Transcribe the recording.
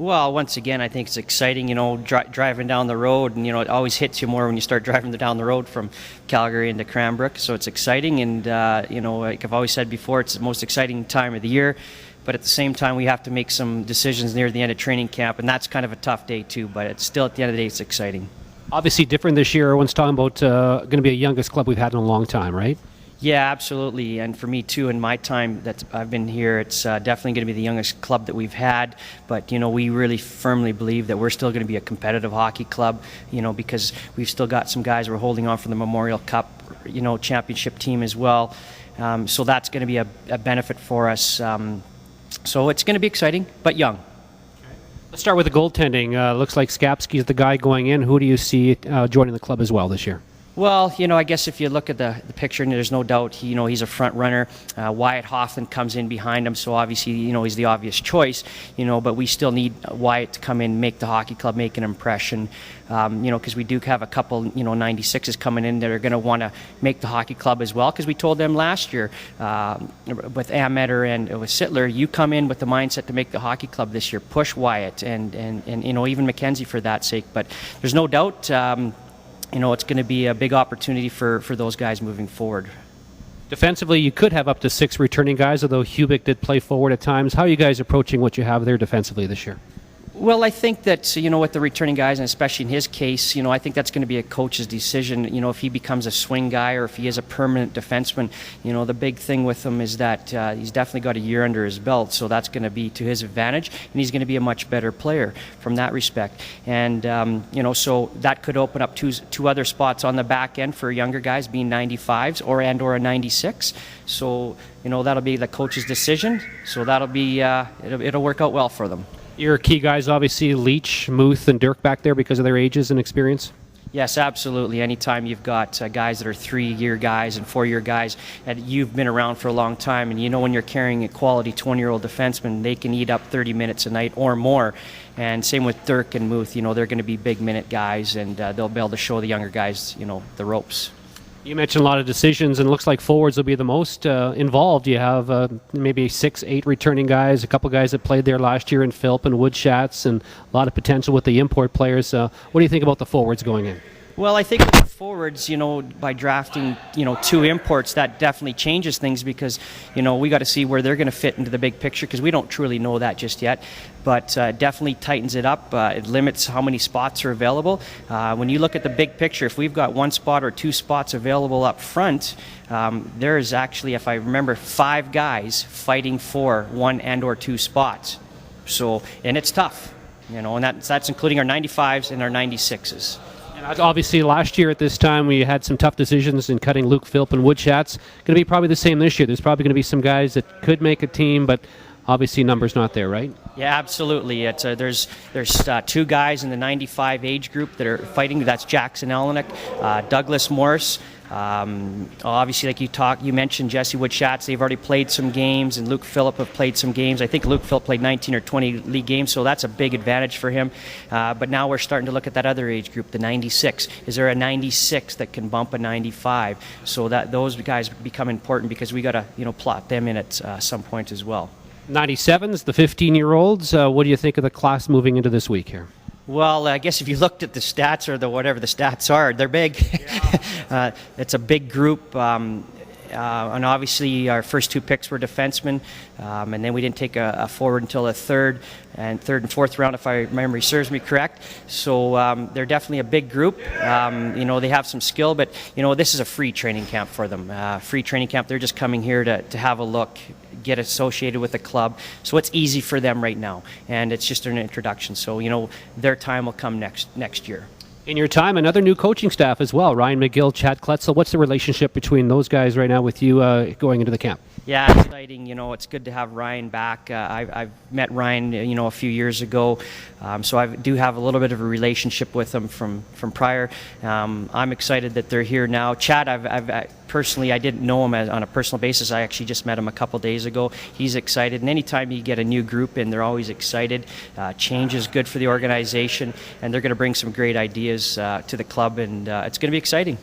Well, once again, I think it's exciting, driving down the road, and, it always hits you more when you start driving down the road from Calgary into Cranbrook. So it's exciting, and, like I've always said before, it's the most exciting time of the year. But at the same time, we have to make some decisions near the end of training camp, and that's kind of a tough day too. But it's still, at the end of the day, it's exciting. Obviously different this year. Everyone's talking about going to be a youngest club we've had in a long time, right? Yeah, absolutely. And for me, too, in my time that I've been here, it's definitely going to be the youngest club that we've had. But, we really firmly believe that we're still going to be a competitive hockey club, because we've still got some guys we're holding on for the Memorial Cup, championship team as well. So that's going to be a benefit for us. So it's going to be exciting, but young. Let's start with the goaltending. Looks like Skapski is the guy going in. Who do you see joining the club as well this year? Well, I guess if you look at the picture, and there's no doubt, he's a front runner. Wyatt Hoffman comes in behind him, so obviously, he's the obvious choice, but we still need Wyatt to come in, make the hockey club, make an impression, because we do have a couple, 96s coming in that are going to want to make the hockey club as well, because we told them last year with Ammeter and with Sittler, you come in with the mindset to make the hockey club this year, push Wyatt and even Mackenzie for that sake, but there's no doubt it's going to be a big opportunity for those guys moving forward. Defensively, you could have up to 6 returning guys, although Hubick did play forward at times. How are you guys approaching what you have there defensively this year? Well, I think that, with the returning guys, and especially in his case, I think that's going to be a coach's decision, if he becomes a swing guy or if he is a permanent defenseman. The big thing with him is that he's definitely got a year under his belt, so that's going to be to his advantage, and he's going to be a much better player from that respect. And, so that could open up two other spots on the back end for younger guys, being 95s or a 96. So, that'll be the coach's decision, so that'll be, it'll work out well for them. Your key guys, obviously, Leach, Muth, and Dirk back there because of their ages and experience? Yes, absolutely. Anytime you've got guys that are 3-year guys and 4-year guys, and you've been around for a long time, and when you're carrying a quality 20-year-old defenseman, they can eat up 30 minutes a night or more. And same with Dirk and Muth, they're going to be big-minute guys, and they'll be able to show the younger guys, the ropes. You mentioned a lot of decisions, and it looks like forwards will be the most involved. You have maybe 6, 8 returning guys, a couple guys that played there last year in Philp and Woodshats, and a lot of potential with the import players. What do you think about the forwards going in? Well, I think with the forwards, by drafting, 2 imports, that definitely changes things because, we got to see where they're going to fit into the big picture because we don't truly know that just yet. But definitely tightens it up. It limits how many spots are available. When you look at the big picture, if we've got 1 spot or 2 spots available up front, there is actually, if I remember, 5 guys fighting for 1 and or 2 spots. So, and it's tough, and that's including our 95s and our 96s. And obviously, last year at this time, we had some tough decisions in cutting Luke Philp and Woodshats. Going to be probably the same this year. There's probably going to be some guys that could make a team, but obviously numbers not there, right? Yeah, absolutely. It's there's 2 guys in the 95 age group that are fighting. That's Jackson Elenick, Douglas Morris. Obviously, like you mentioned Jesse Woodshats. They've already played some games, and Luke Phillip have played some games. I think Luke Phillip played 19 or 20 league games, so that's a big advantage for him. But now we're starting to look at that other age group, the 96. Is there a 96 that can bump a 95? So that those guys become important because we got to plot them in at some point as well. 97s, the 15-year-olds. What do you think of the class moving into this week here? Well, I guess if you looked at the stats or whatever the stats are, they're big. Yeah. It's a big group. And obviously our first 2 picks were defensemen, and then we didn't take a forward until the third and fourth round, if my memory serves me correct. So they're definitely a big group. They have some skill, but this is a free training camp for them. Free training camp. They're just coming here to have a look, get associated with the club. So it's easy for them right now, and it's just an introduction. So their time will come next year. In your time, another new coaching staff as well, Ryan McGill, Chad Kletzel. What's the relationship between those guys right now with you going into the camp? Yeah, exciting. It's good to have Ryan back. I've met Ryan, a few years ago, so I do have a little bit of a relationship with him from prior. I'm excited that they're here now. Chad, I've personally, I didn't know him on a personal basis. I actually just met him a couple days ago. He's excited, and anytime you get a new group in, they're always excited. Change is good for the organization, and they're going to bring some great ideas to the club, and it's going to be exciting.